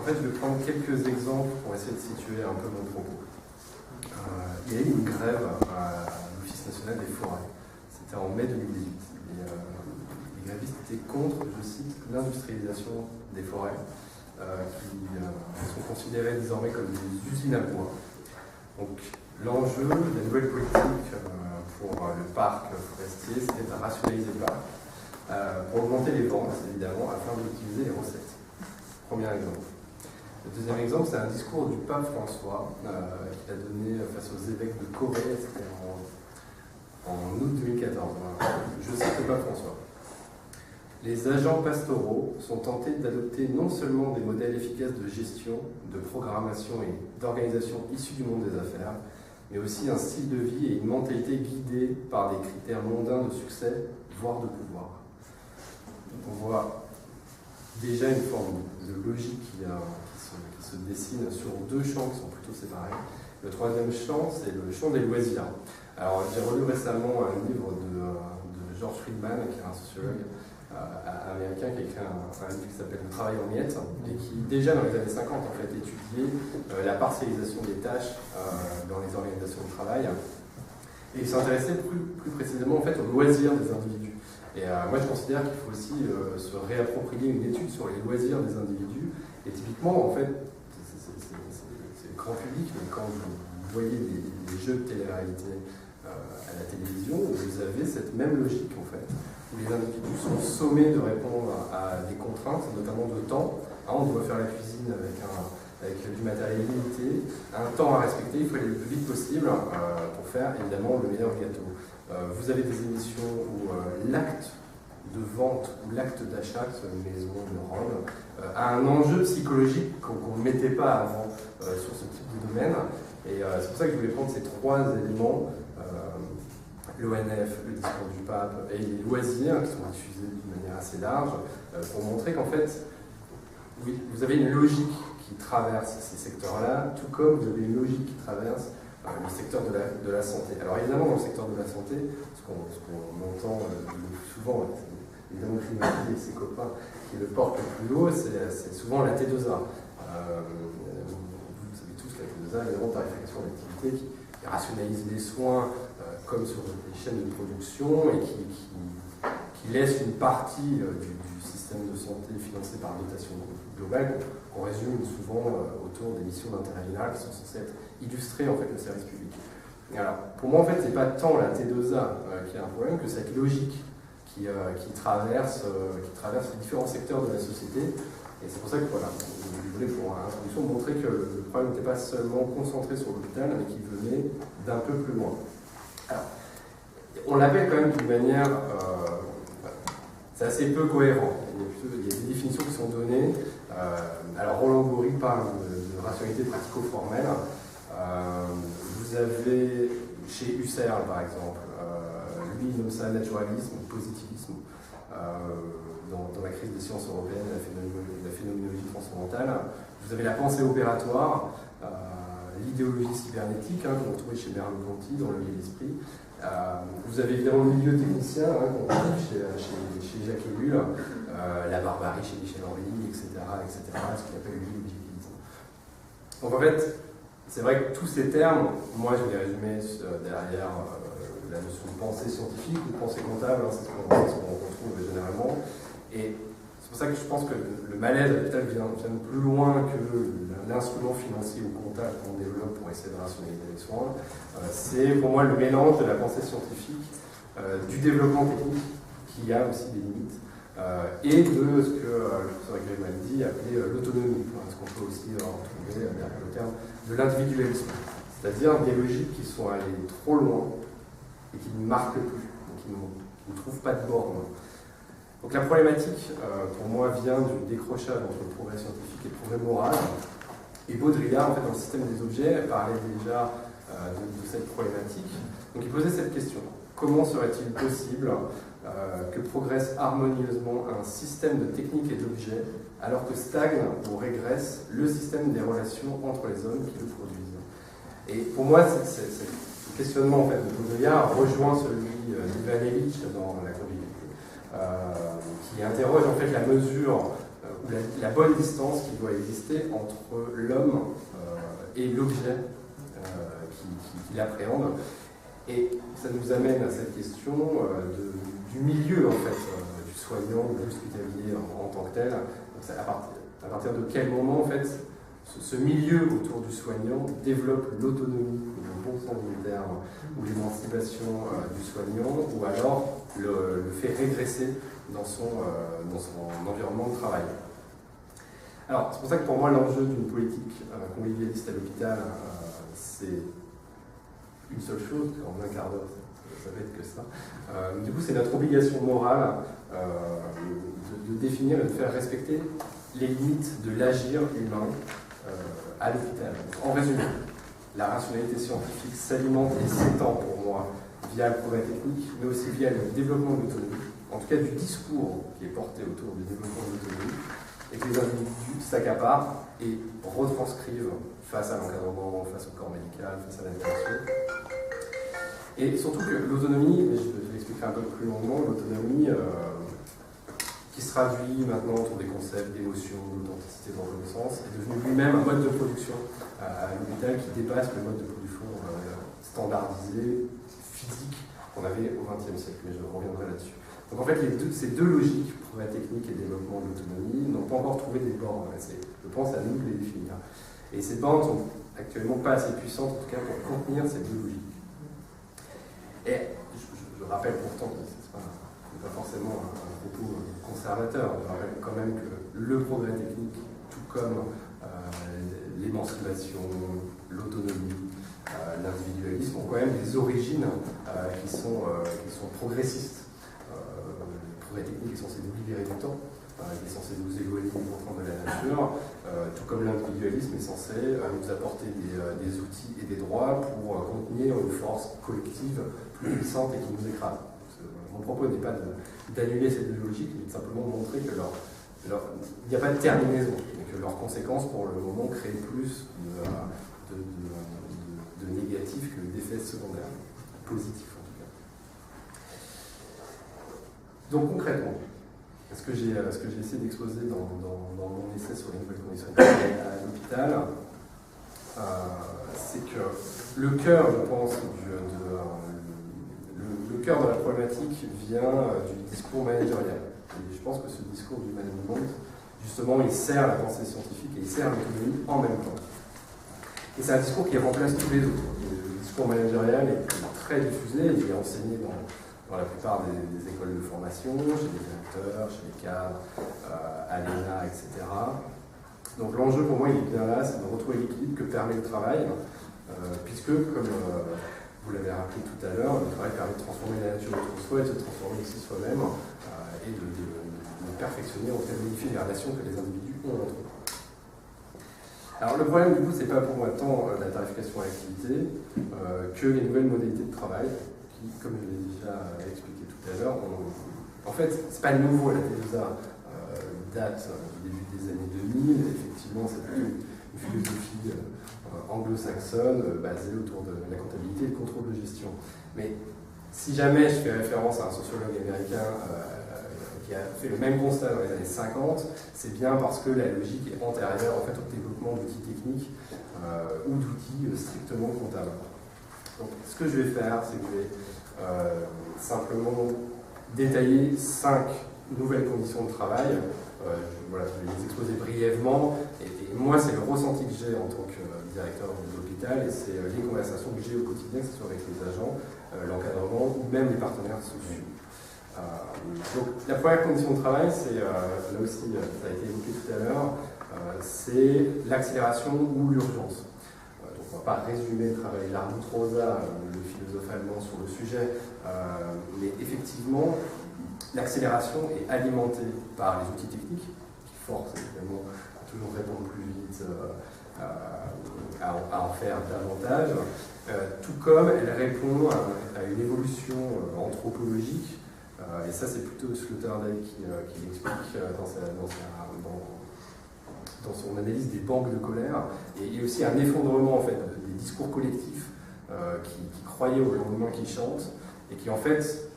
En fait, je vais prendre quelques exemples pour essayer de situer un peu mon propos. Il y a eu une grève à l'Office national des forêts. C'était en mai 2018. Et, les grévistes étaient contre, je cite, l'industrialisation des forêts, qui sont considérées désormais comme des usines à bois. Donc, l'enjeu de la nouvelle politique pour le parc forestier, c'était de rationaliser le parc, pour augmenter les ventes, évidemment, afin d'optimiser les recettes. Premier exemple. Le deuxième exemple, c'est un discours du pape François qu'il a donné face aux évêques de Corée, c'était en août 2014. Je cite le pape François. Les agents pastoraux sont tentés d'adopter non seulement des modèles efficaces de gestion, de programmation et d'organisation issus du monde des affaires, mais aussi un style de vie et une mentalité guidée par des critères mondains de succès, voire de pouvoir. Donc on voit déjà une forme de logique qui se dessine sur deux champs qui sont plutôt séparés. Le troisième champ, c'est le champ des loisirs. Alors, j'ai relu récemment un livre de George Friedman, qui est un sociologue américain, qui a écrit un livre qui s'appelle Le travail en miettes, et qui, déjà dans les années 50, en fait, étudiait la partialisation des tâches dans les organisations de travail. Et il s'intéressait plus précisément, en fait, aux loisirs des individus. Et moi, je considère qu'il faut aussi se réapproprier une étude sur les loisirs des individus. Et typiquement, en fait, c'est le grand public, mais quand vous voyez les jeux de télé-réalité à la télévision, vous avez cette même logique, en fait, où les individus sont sommés de répondre à des contraintes, notamment de temps. On doit faire la cuisine avec du matériel limité, un temps à respecter, il faut aller le plus vite possible pour faire, évidemment, le meilleur gâteau. Vous avez des émissions où l'acte de vente ou l'acte d'achat, que ce soit une maison, une robe, a un enjeu psychologique qu'on ne mettait pas avant sur ce type de domaine. Et c'est pour ça que je voulais prendre ces trois éléments, l'ONF, le discours du pape et les loisirs, qui sont diffusés d'une manière assez large, pour montrer qu'en fait, oui, vous avez une logique qui traverse ces secteurs-là, tout comme vous avez une logique qui traverse le secteur de la santé. Alors évidemment, dans le secteur de la santé, ce qu'on entend le plus souvent, évidemment Climatique et ses copains qui le portent le plus haut, c'est souvent la T2A. Vous savez tous la T2A, évidemment, tarification d'activité qui rationalise les soins comme sur les chaînes de production et qui laisse une partie du système de santé financé par dotation globale qu'on résume souvent autour des missions d'intérêt général qui sont censées être illustrer en fait le service public. Alors, pour moi en fait, c'est pas tant la T2A qui a un problème que cette logique qui traverse les différents secteurs de la société. Et c'est pour ça que voilà, je voulais pour l'introduction montrer que le problème n'était pas seulement concentré sur l'hôpital, mais qu'il venait d'un peu plus loin. Alors, on l'appelle quand même d'une manière, c'est assez peu cohérent. Il y a des définitions qui sont données. Alors Roland Goury parle de rationalité pratico-formelle. Vous avez chez Husserl par exemple, lui il nomme ça naturalisme ou positivisme dans la crise des sciences européennes et la phénoménologie transcendantale. Vous avez la pensée opératoire, l'idéologie cybernétique qu'on retrouvait chez Merleau-Ponty dans Le Vieil Esprit. Vous avez évidemment le milieu technicien qu'on retrouve chez Jacques Ellul, la barbarie chez Michel Henry, etc., ce qu'il appelle l'objectivisme. Donc en fait, c'est vrai que tous ces termes, moi je les résumais derrière la notion de pensée scientifique ou de pensée comptable, c'est ce qu'on retrouve généralement. Et c'est pour ça que je pense que le malaise à l'hôpital vient plus loin que l'instrument financier ou comptable qu'on développe pour essayer de rationaliser les soins. C'est pour moi le mélange de la pensée scientifique, du développement technique, qui a aussi des limites, et de ce que le professeur Grimaldi appelait l'autonomie, ce qu'on peut aussi retrouver derrière le terme de l'individualisme, c'est-à-dire des logiques qui sont allées trop loin et qui ne marquent plus, qui ne trouvent pas de borne. Donc la problématique, pour moi, vient du décrochage entre le progrès scientifique et le progrès moral. Et Baudrillard, en fait, dans le système des objets, parlait déjà de cette problématique. Donc il posait cette question. Comment serait-il possible que progresse harmonieusement un système de techniques et d'objets alors que stagne ou régresse le système des relations entre les hommes qui le produisent? Et pour moi, ce questionnement en fait, de Baudrillard rejoint celui d'Ivan Illich dans La convivialité, qui interroge en fait la mesure la bonne distance qui doit exister entre l'homme et l'objet qui l'appréhende. Et ça nous amène à cette question du milieu en fait, du soignant, de l'hospitalier en tant que tel. Donc, à partir de quel moment en fait ce milieu autour du soignant développe l'autonomie, le bon sens du terme, ou l'émancipation du soignant, ou alors le fait régresser dans son environnement de travail. Alors, c'est pour ça que pour moi, l'enjeu d'une politique convivialiste à l'hôpital, c'est une seule chose, en un quart d'heure, ça va être que ça. Du coup, c'est notre obligation morale de définir et de faire respecter les limites de l'agir humain à l'hôpital. En résumé, la rationalité scientifique s'alimente et s'étend pour moi via le progrès technique, mais aussi via le développement de l'autonomie, en tout cas du discours qui est porté autour du développement de l'autonomie, et que les individus s'accaparent et retranscrivent face à l'encadrement, face au corps médical, face à l'administration. Et surtout que l'autonomie, et je vais l'expliquer un peu plus longuement, l'autonomie qui se traduit maintenant autour des concepts d'émotion, d'authenticité, de reconnaissance, est devenu lui-même un mode de production à l'hôpital qui dépasse le mode de production standardisé, physique, qu'on avait au XXe siècle, mais je reviendrai là-dessus. Donc en fait, ces deux logiques, progrès technique et développement de l'autonomie, n'ont pas encore trouvé des bornes. Je pense à nous de les définir. Et ces bornes sont actuellement pas assez puissantes, en tout cas, pour contenir ces deux logiques. Et je rappelle pourtant, c'est pas forcément un propos conservateur, je rappelle quand même que le progrès technique, tout comme l'émancipation, l'autonomie, l'individualisme, ont quand même des origines qui sont progressistes. Le progrès technique est censé nous libérer du temps, il est censé nous éloigner des contraintes de la nature, tout comme l'individualisme est censé nous apporter des outils et des droits pour contenir une force collective plus puissante et qui nous écrase. Mon propos n'est pas d'annuler ces deux logiques, mais de simplement montrer que il n'y a pas de terminaison, mais que leurs conséquences, pour le moment, créent plus de négatifs que d'effets secondaires, positifs en tout cas. Donc concrètement, ce que j'ai essayé d'exposer dans mon essai sur les nouvelles conditions de travail à l'hôpital, c'est que le cœur, je pense, le cœur de la problématique vient du discours managérial. Et je pense que ce discours du management, justement, il sert la pensée scientifique et il sert l'autonomie en même temps. Et c'est un discours qui remplace tous les autres. Le discours managérial est très diffusé, il est enseigné dans la plupart des écoles de formation, chez les directeurs, chez les cadres, à l'ENA, etc. Donc l'enjeu pour moi, il est bien là, c'est de retrouver l'équilibre que permet le travail, puisque, comme vous l'avez rappelé tout à l'heure, le travail permet de transformer la nature autour de soi et de se transformer aussi soi-même, et de perfectionner, en tout cas de modifier les relations que les individus ont entre eux. Alors le problème, du coup, c'est pas pour moi tant la tarification à l'activité que les nouvelles modalités de travail, qui, comme je l'ai déjà expliqué tout à l'heure, en fait, c'est pas nouveau, la TESA date du début des années 2000, effectivement, c'est plutôt une philosophie anglo-saxonne basée autour de la comptabilité et le contrôle de gestion. Mais si jamais je fais référence à un sociologue américain qui a fait le même constat dans les années 50, c'est bien parce que la logique est antérieure en fait, au développement d'outils techniques ou d'outils strictement comptables. Donc ce que je vais faire, c'est que je vais simplement détailler 5 nouvelles conditions de travail. Voilà, je vais les exposer brièvement. Et moi, c'est le ressenti que j'ai en tant que directeur de l'hôpital et c'est les conversations que j'ai au quotidien, que ce soit avec les agents, l'encadrement ou même les partenaires sociaux. Donc la première condition de travail, c'est, là aussi ça a été évoqué tout à l'heure, c'est l'accélération ou l'urgence. Donc on ne va pas résumer le travail d'Arnold Rosa, le philosophe allemand, sur le sujet, mais effectivement, l'accélération est alimentée par les outils techniques, qui forcent évidemment à toujours répondre plus vite, à en faire davantage, tout comme elle répond à une évolution anthropologique. Et ça, c'est plutôt Sloterdijk qui l'explique dans son analyse des banques de colère. Et il y a aussi un effondrement en fait, des discours collectifs qui croyaient au lendemain qui chantent et qui en fait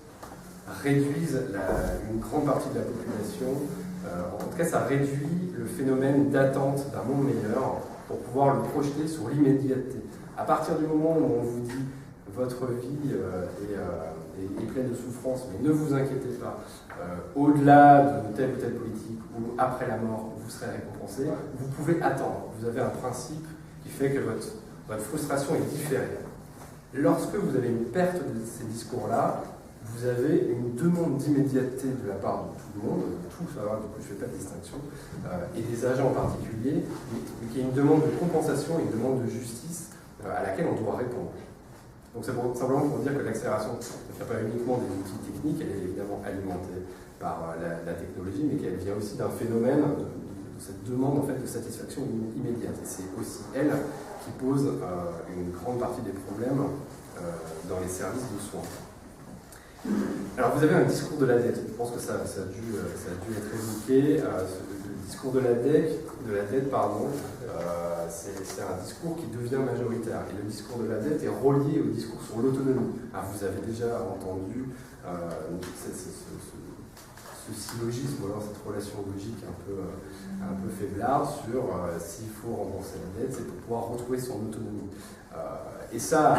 réduisent une grande partie de la population En tout cas, ça réduit le phénomène d'attente d'un monde meilleur pour pouvoir le projeter sur l'immédiateté. À partir du moment où on vous dit votre vie est pleine de souffrance, mais ne vous inquiétez pas, au-delà de telle ou telle politique ou après la mort, vous serez récompensé, vous pouvez attendre. Vous avez un principe qui fait que votre frustration est différée. Lorsque vous avez une perte de ces discours-là, vous avez une demande d'immédiateté de la part de tout le monde, de tous, alors, du coup je ne fais pas de distinction, et des agents en particulier, mais qui est une demande de compensation et une demande de justice à laquelle on doit répondre. Donc c'est simplement pour dire que l'accélération ne vient pas uniquement des outils techniques, elle est évidemment alimentée par la technologie, mais qu'elle vient aussi d'un phénomène de cette demande en fait, de satisfaction immédiate. Et c'est aussi elle qui pose une grande partie des problèmes dans les services de soins. Alors vous avez un discours de la dette, je pense que ça a dû être évoqué. Le discours de la dette, c'est un discours qui devient majoritaire. Et le discours de la dette est relié au discours sur l'autonomie. Vous avez déjà entendu ce syllogisme, alors cette relation logique un peu faiblarde sur s'il faut rembourser la dette, c'est pour pouvoir retrouver son autonomie. Et ça,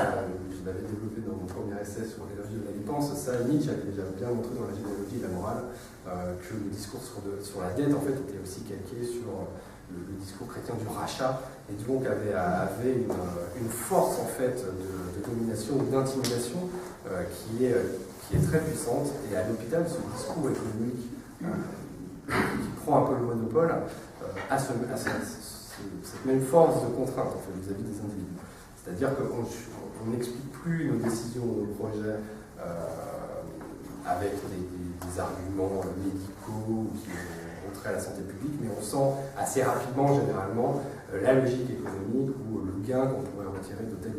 je l'avais développé dans mon premier essai sur l'énergie de la dépense, ça Nietzsche avait déjà bien montré dans la généalogie et la morale que le discours sur la dette en fait était aussi calqué sur le discours chrétien du rachat et donc avait une force en fait de domination ou d'intimidation qui est très puissante. Et à l'hôpital, ce discours économique qui prend un peu le monopole a cette même force de contrainte en fait, vis-à-vis des individus. C'est-à-dire qu'on n'explique plus nos décisions, nos projets avec des arguments médicaux qui ont trait à la santé publique, mais on sent assez rapidement, généralement, la logique économique ou le gain qu'on pourrait retirer de tel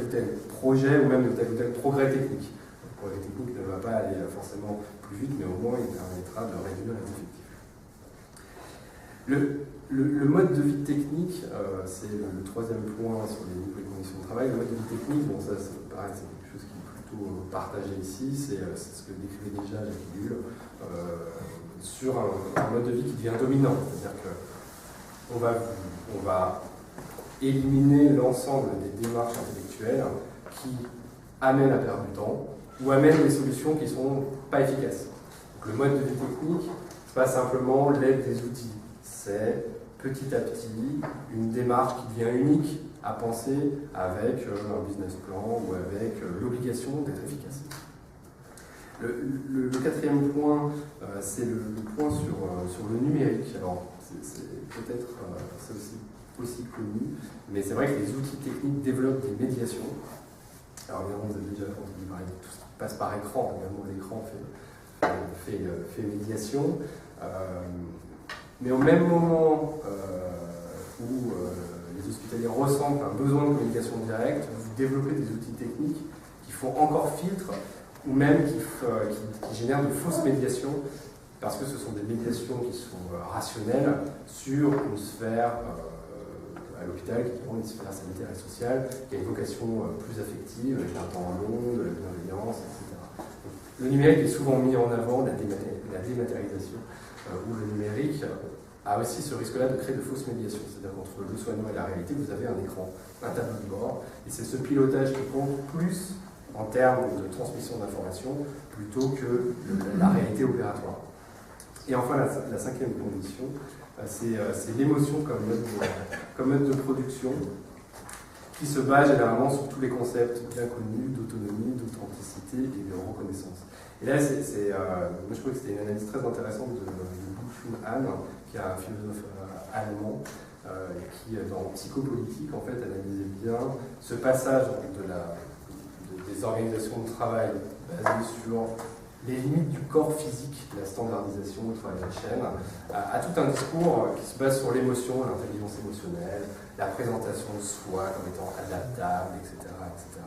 ou tel projet ou même de tel ou tel progrès technique. Le progrès technique ne va pas aller forcément plus vite, mais au moins il permettra de réduire les effectifs. Le mode de vie technique, c'est le troisième point sur les conditions de travail. Le mode de vie technique, bon, ça c'est pareil, c'est quelque chose qui est plutôt partagé ici, c'est ce que décrivait déjà Jacques Ellul, sur un mode de vie qui devient dominant. C'est-à-dire qu'on va éliminer l'ensemble des démarches intellectuelles qui amènent à perdre du temps ou amènent des solutions qui ne sont pas efficaces. Donc, le mode de vie technique, c'est pas simplement l'aide des outils. C'est petit à petit une démarche qui devient unique à penser avec un business plan ou avec l'obligation d'être efficace. Le quatrième point, c'est le point sur le numérique. Alors, c'est peut-être aussi connu, mais c'est vrai que les outils techniques développent des médiations. Alors, évidemment, vous avez déjà entendu parler de tout ce qui passe par écran. Évidemment, l'écran fait médiation. Mais au même moment où les hospitaliers ressentent un besoin de communication directe, vous développez des outils techniques qui font encore filtre ou même qui génèrent de fausses médiations parce que ce sont des médiations qui sont rationnelles sur une sphère à l'hôpital qui est une sphère sanitaire et sociale qui a une vocation plus affective, avec un temps long, de la bienveillance, etc. Donc, le numérique est souvent mis en avant, la dématérialisation où le numérique a aussi ce risque-là de créer de fausses médiations. C'est-à-dire qu'entre le soignant et la réalité, vous avez un écran, un tableau de bord, et c'est ce pilotage qui compte plus en termes de transmission d'informations plutôt que la réalité opératoire. Et enfin, la cinquième condition, c'est l'émotion comme mode de production qui se base généralement sur tous les concepts bien connus d'autonomie, d'authenticité et de reconnaissance. Et là, moi je trouve que c'était une analyse très intéressante de Bu-Chun Han, qui est un philosophe allemand, qui, dans Psychopolitique, en fait, analysait bien ce passage des organisations de travail basées sur les limites du corps physique, la standardisation, le travail de la chaîne, à tout un discours qui se base sur l'émotion, l'intelligence émotionnelle, la présentation de soi comme étant adaptable, etc., etc.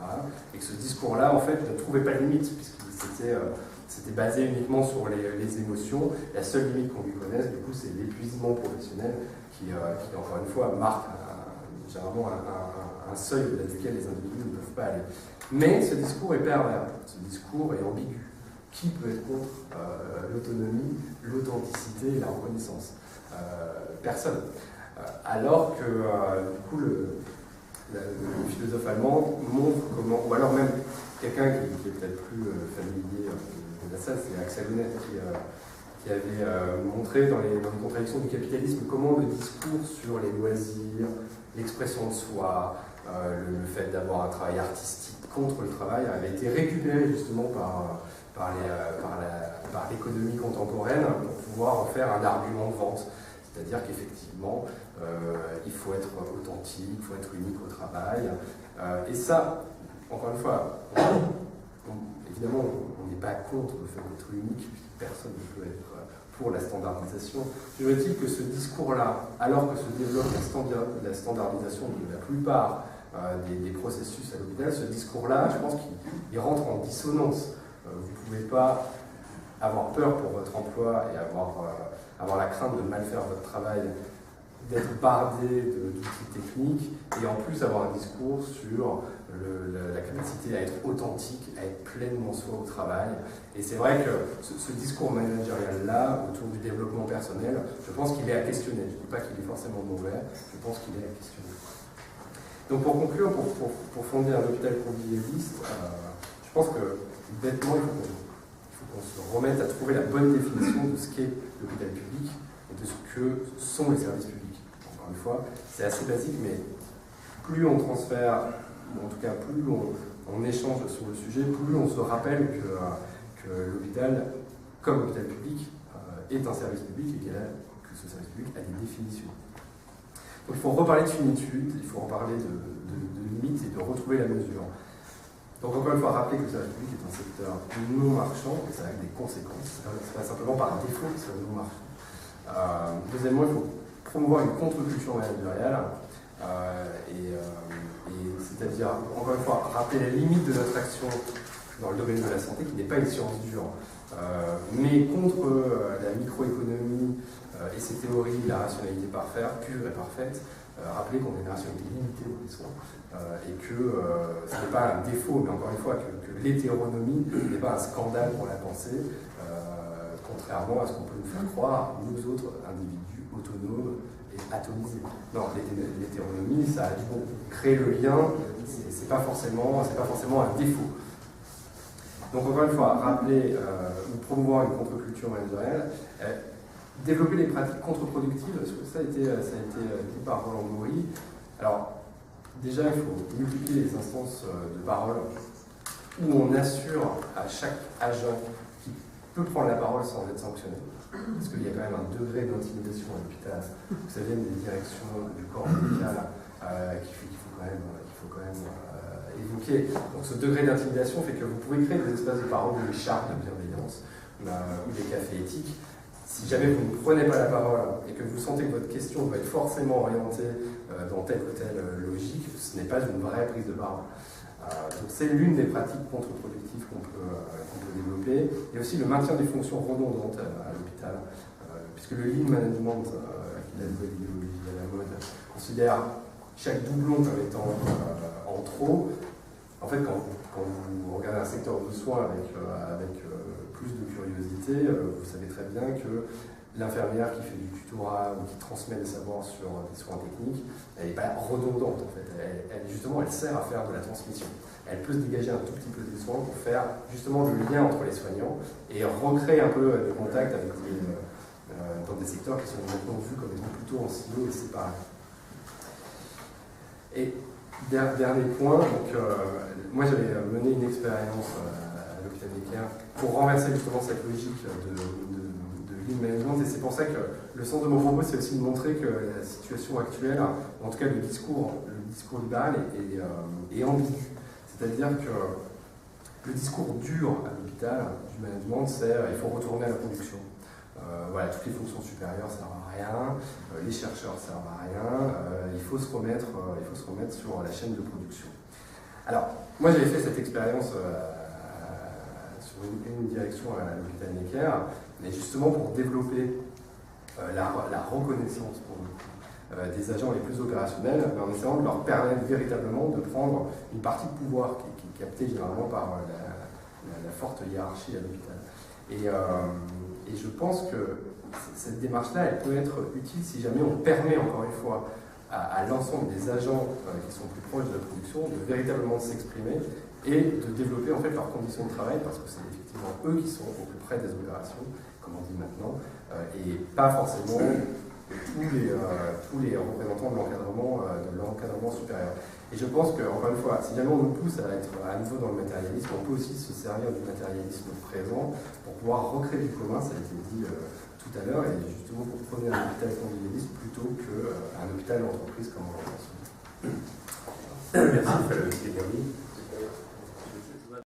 Et que ce discours-là, en fait, ne trouvait pas de limite, puisqu'il c'était basé uniquement sur les émotions. La seule limite qu'on lui connaisse, du coup, c'est l'épuisement professionnel qui, encore une fois, marque généralement un seuil au-delà duquel les individus ne peuvent pas aller. Mais ce discours est pervers, ce discours est ambigu. Qui peut être contre l'autonomie, l'authenticité et la reconnaissance? Personne. Alors que, du coup, le philosophe allemand montre comment, ou alors même quelqu'un qui est peut-être plus familier de la salle, c'est Axel Honneth qui avait montré dans les contradictions du capitalisme comment le discours sur les loisirs, l'expression de soi, le fait d'avoir un travail artistique contre le travail avait été récupéré justement par l'économie contemporaine pour pouvoir en faire un argument de vente. C'est-à-dire qu'effectivement, il faut être authentique, il faut être unique au travail. Et ça, encore une fois, évidemment, on n'est pas contre le fait d'être unique, puisque personne ne peut être pour la standardisation. Toujours est-il que ce discours-là, alors que se développe la standardisation de la plupart des processus à l'hôpital, ce discours-là, je pense qu'il rentre en dissonance. Vous ne pouvez pas avoir peur pour votre emploi et avoir la crainte de mal faire votre travail, d'être bardé d'outils techniques, et en plus avoir un discours sur la capacité à être authentique, à être pleinement soi au travail. Et c'est vrai que ce discours managérial-là, autour du développement personnel, je pense qu'il est à questionner. Je ne dis pas qu'il est forcément mauvais, je pense qu'il est à questionner. Donc pour conclure, pour fonder un hôpital convivialiste, je pense que bêtement, il faut qu'on se remette à trouver la bonne définition de ce qu'est l'hôpital public et de ce que sont les services publics. Encore une fois, c'est assez basique, mais plus on transfère, ou en tout cas plus on échange sur le sujet, plus on se rappelle que l'hôpital, comme hôpital public, est un service public et que ce service public a des définitions. Donc il faut reparler de finitude, il faut reparler de limites et de retrouver la mesure. Donc encore une fois, rappeler que le service public est un secteur non marchand, et ça a des conséquences. C'est pas simplement par défaut que c'est non marchand. Deuxièmement, il faut promouvoir une contre-culture managériale, c'est-à-dire, encore une fois, rappeler la limite de notre action dans le domaine de la santé, qui n'est pas une science dure, mais contre la microéconomie et ses théories de la rationalité pure et parfaite. Rappeler qu'on a une rationalité limitée dans les soins et que ce n'est pas un défaut, mais encore une fois, que l'hétéronomie n'est pas un scandale pour la pensée, contrairement à ce qu'on peut nous faire croire, nous autres individus autonomes et atomisés. Non, l'hétéronomie, ça a dit, bon, créer le lien, c'est pas forcément un défaut. Donc encore une fois, rappeler ou promouvoir une contre-culture managériale, développer des pratiques contre-productives, parce que ça a été dit par Roland Maury. Alors, déjà, il faut multiplier les instances de parole où on assure à chaque agent qui peut prendre la parole sans être sanctionné. Parce qu'il y a quand même un degré d'intimidation à l'hôpital. Ça vient des directions du corps médical qu'il faut quand même évoquer. Donc ce degré d'intimidation fait que vous pouvez créer des espaces de parole ou des chartes de bienveillance ou des cafés éthiques. Si jamais vous ne prenez pas la parole et que vous sentez que votre question doit être forcément orientée dans telle ou telle logique, ce n'est pas une vraie prise de parole. Donc c'est l'une des pratiques contre-productives qu'on peut développer. Et aussi le maintien des fonctions redondantes à l'hôpital, puisque le lean management, qui est la nouvelle idéologie à la mode, considère chaque doublon comme étant en trop. En fait, quand vous regardez un secteur de soins avec plus de curiosité, vous savez très bien que l'infirmière qui fait du tutorat ou qui transmet des savoirs sur des soins techniques, elle n'est pas redondante en fait. Elle sert à faire de la transmission. Elle peut se dégager un tout petit peu des soins pour faire justement le lien entre les soignants et recréer un peu de contact avec dans des secteurs qui sont maintenant vus comme étant plutôt en silo et séparés. Et dernier point, donc, moi j'avais mené une expérience à l'hôpital Necker pour renverser justement cette logique de lean management, et c'est pour ça que le sens de mon propos, c'est aussi de montrer que la situation actuelle, en tout cas le discours libéral est ambigu. C'est-à-dire que le discours dur à l'hôpital du management, c'est il faut retourner à la production. Voilà, toutes les fonctions supérieures servent à rien, les chercheurs servent à rien, il faut se remettre sur la chaîne de production. Alors, moi j'avais fait cette expérience sur une direction à l'hôpital Necker, mais justement pour développer la reconnaissance pour des agents les plus opérationnels, en essayant de leur permettre véritablement de prendre une partie de pouvoir qui est captée généralement par la forte hiérarchie à l'hôpital. Et je pense que cette démarche-là, elle peut être utile si jamais on permet, encore une fois, à l'ensemble des agents qui sont plus proches de la production de véritablement s'exprimer et de développer en fait leurs conditions de travail, parce que c'est effectivement eux qui sont au plus près des opérations, comme on dit maintenant, et pas forcément tous les représentants de l'encadrement supérieur. Et je pense que, encore une fois, si jamais on nous pousse à être à nouveau dans le matérialisme, on peut aussi se servir du matérialisme présent pour pouvoir recréer du commun, ça a été dit tout à l'heure, et justement pour prôner un hôpital convivialiste plutôt qu'un hôpital d'entreprise comme on le pense. Merci, Frédéric.